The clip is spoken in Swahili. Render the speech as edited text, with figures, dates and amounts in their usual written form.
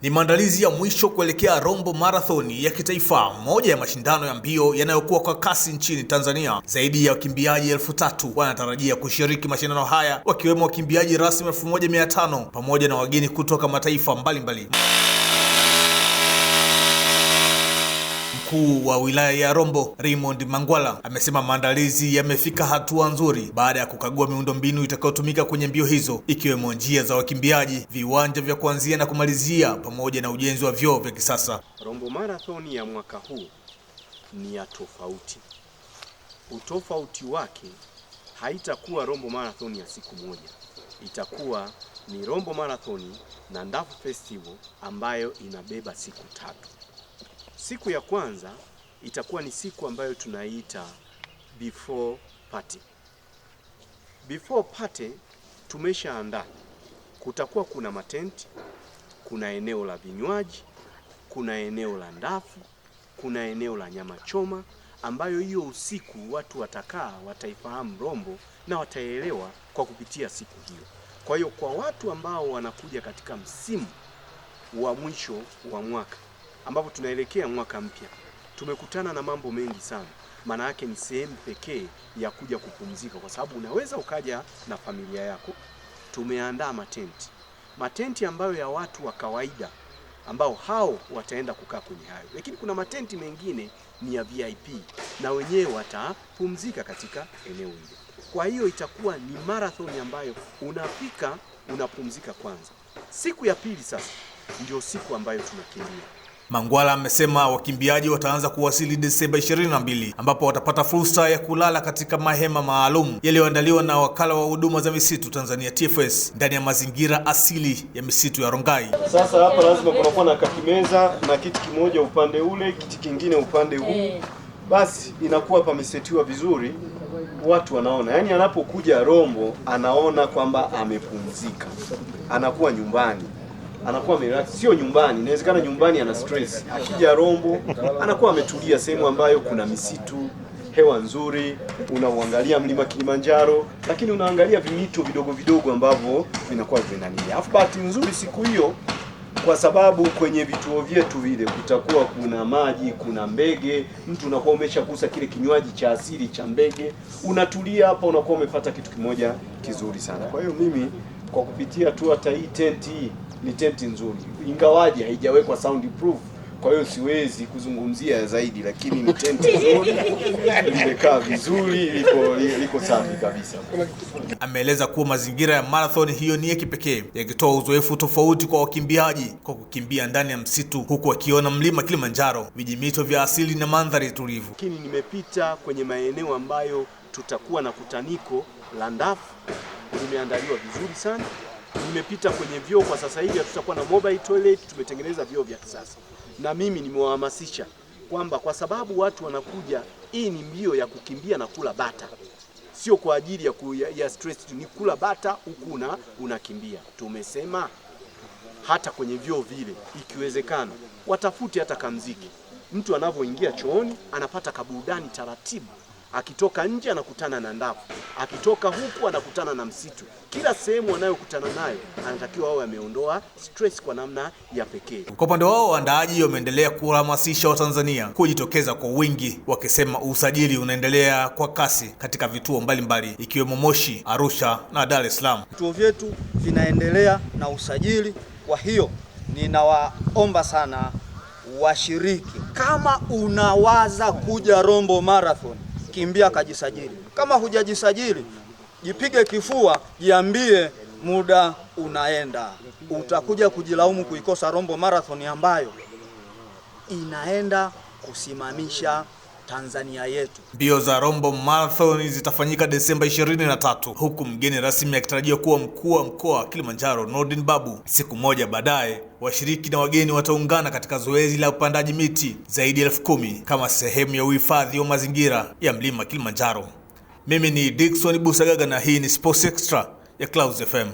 Ni maandalizi ya mwisho kuelekea Rombo Marathon ya kitaifa, moja ya mashindano ya mbio yanayokuwa kwa kasi nchini Tanzania. Zaidi ya wakimbiaji 3,000 wanatarajia kushiriki mashindano haya, wakiwemo wakimbiaji rasmi 1,500 pamoja na wageni kutoka mataifa mbalimbali. Mkuu wa wilaya ya Rombo, Raymond Mangwala, amesema maandalizi yamefika hatua nzuri baada ya kukagua miundombinu itakayotumika kwenye mbio hizo, ikiwemo njia za wakimbiaji, viwanja vya kuanzia na kumalizia, pamoja na ujenzi wa vyoo vya kisasa. Rombo Marathon ya mwaka huu ni ya tofauti. Utofauti wake haitakuwa Rombo Marathon ya siku moja. Itakuwa ni Rombo Marathon na Ndafu Festival ambayo inabeba siku 3. Siku ya kwanza itakuwa ni siku ambayo tunaita before party. Before party tumeshaandaa. Kutakuwa kuna matenti, kuna eneo la vinywaji, kuna eneo la ndafu, kuna eneo la nyama choma, ambayo hiyo usiku watu watakaa, wataifahamu Rombo na wataelewa kwa kupitia siku hiyo. Kwa hiyo kwa watu ambao wanakuja katika msimu wa mwisho wa mwaka ambapo tunaelekea mwaka mpya, tumekutana na mambo mengi sana. Maana yake ni sehemu pekee ya kuja kupumzika, kwa sababu unaweza ukaja na familia yako. Tumeandaa matenti ambayo ya watu wa kawaida ambao hao wataenda kukaa kwenye hayo, lakini kuna matenti mengine ni ya VIP na wenyewe watapumzika katika eneo hilo. Kwa hiyo itakuwa ni marathon ambayo unafika unapumzika kwanza. Siku ya pili sasa ndio siku ambayo tunakimbia. Mangwala amesema wakimbiaji wataanza kuwasili Desemba 22, ambapo watapata fursa ya kulala katika mahema maalum yaliyoandaliwa na Wakala wa Huduma za Misitu Tanzania TFS ndani ya mazingira asili ya misitu ya Rongai. Sasa hapa lazima kunakuwa na kakimeza na kiti kimoja upande ule, kiti kingine upande huu. Basi inakuwa pamesetiwa vizuri, watu wanaona. Yaani anapokuja Rombo anaona kwamba amepumzika. Anakuwa nyumbani. Anakuwa relax, sio nyumbani. Inawezekana nyumbani ana stress. Akija Rombo anakuwa ametulia sehemu ambayo kuna misitu, hewa nzuri, unauangalia mlima Kilimanjaro, lakini unaangalia vimito vidogo vidogo ambavyo vinakuwa vinania. Alafu bahati nzuri siku hiyo, kwa sababu kwenye vituo vyetu vile kutakuwa kuna maji, kuna mbege, mtu unakuwa umeshakusa kile kinywaji cha asili cha mbege, unatulia hapa, unakuwa umepata kitu kimoja kizuri sana. Kwa hiyo mimi kwa kupitia tu hata hii tenti hii ni tenti nzuri, ingawaje haijawekwa soundproof, kwa hiyo siwezi kuzungumzia zaidi, lakini ni tenti nzuri, limekaa vizuri, liko safi kabisa. Ameeleza kuwa mazingira ya marathon hiyo ni ya kipekee, yakitoa uzoefu tofauti kwa wakimbiaji kwa kukimbia ndani ya msitu, huku wakiona mlima Kilimanjaro, vijimito vya asili na mandhari tulivu. Lakini nimepita kwenye maeneo ambayo tutakuwa na kutaniko la ndafu, limeandaliwa vizuri sana. Nimepita kwenye vyoo, kwa sasa hivi tutakuwa na mobile toilet, tumetengeneza vyoo vya kisasa. Na mimi nimewahamasisha kwamba kwa sababu watu wanakuja, hii ni mbio ya kukimbia na kula bata. Sio kwa ajili ya stress, ni kula bata huku unakimbia. Tumesema hata kwenye vyoo vile ikiwezekana watafute hata kamziki. Mtu anavyoingia chooni anapata kaburudani taratibu. Akitoka nje anakutana na ndafu, akitoka huku anakutana na msitu. Kila sehemu anayokutana nayo anatakiwa awe ameondoa stress kwa namna ya pekee. Kwa upande wao, waandaaji wameendelea kuhamasisha Watanzania kujitokeza kwa wingi, wakisema usajili unaendelea kwa kasi katika vituo mbalimbali ikiwemo Moshi, Arusha na Dar es Salaam. Vituo vyetu vinaendelea na usajili, kwa hiyo ninawaomba sana washiriki, kama unawaza kuja Rombo Marathon, kimbia kajisajili. Kama hujajisajili, jipige kifua, jiambie muda unaenda. Utakuja kujilaumu kuikosa Rombo Marathon ambayo inaenda kusimamisha Tanzania yetu. Mbio za Rombo Marathon zitafanyika Desemba 23, huku mgeni rasmi akitarajiwa kuwa mkuu wa mkoa wa Kilimanjaro Nordin Babu. Siku moja baadaye, washiriki na wageni wataungana katika zoezi la upandaji miti zaidi ya 10,000 kama sehemu ya uhifadhi wa mazingira ya mlima Kilimanjaro. Mimi ni Dickson Busagaga na hii ni Sports Extra ya Clouds FM.